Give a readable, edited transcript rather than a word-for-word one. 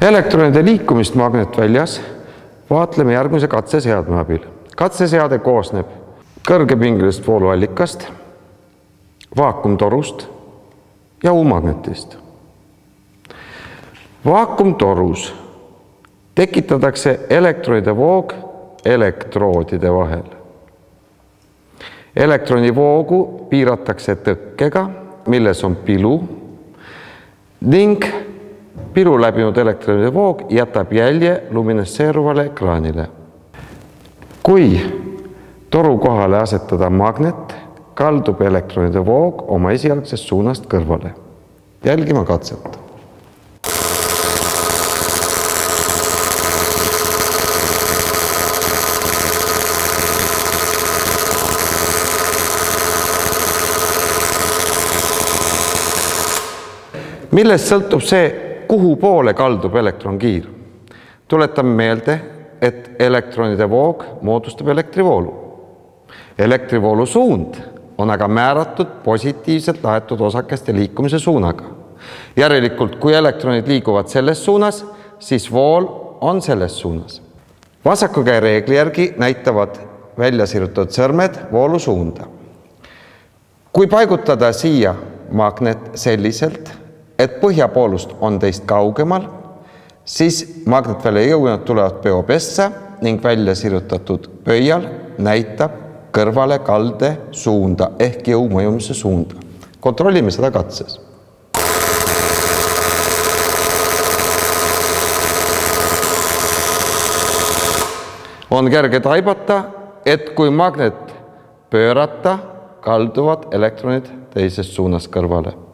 Elektronide liikumist magnetväljas vaatleme järgmise katseseadme abil. Katseseade koosneb kõrgepingelisest vooluallikast, vaakumtorust ja U-magnetist. Vaakumtorus tekitatakse elektronide voog elektroodide vahel. Elektroni voogu piiratakse tõkkega, milles on pilu ning pilu läbinud elektronide voog jätab jälje luminesseeruvale ekraanile. Kui toru kohale asetada magnet, kaldub elektronide voog oma esialgsest suunast kõrvale. Jälgime katset. Millest sõltub see, kuhu poole kaldub elektronkiir? Tuletame meelde, et elektronide voog moodustab elektrivoolu. Elektrivoolu suund on aga määratud positiivselt laetud osakeste liikumise suunaga. Järelikult, kui elektronid liiguvad selles suunas, siis vool on selles suunas. Vasaku käe reegli järgi näitavad välja sirutatud sõrmed voolu suunda. Kui paigutada siia magnet selliselt, et põhjapoolust on teist kaugemal, siis magnetvälja jõujad tulevad peopessa ning välja sirutatud pöial näitab kõrvale kalde suunda ehk jõu mõjumise suunda. Kontrollime seda katses. On kerge taibata, et kui magnet pöörata, kalduvad elektronid teisest suunast kõrvale.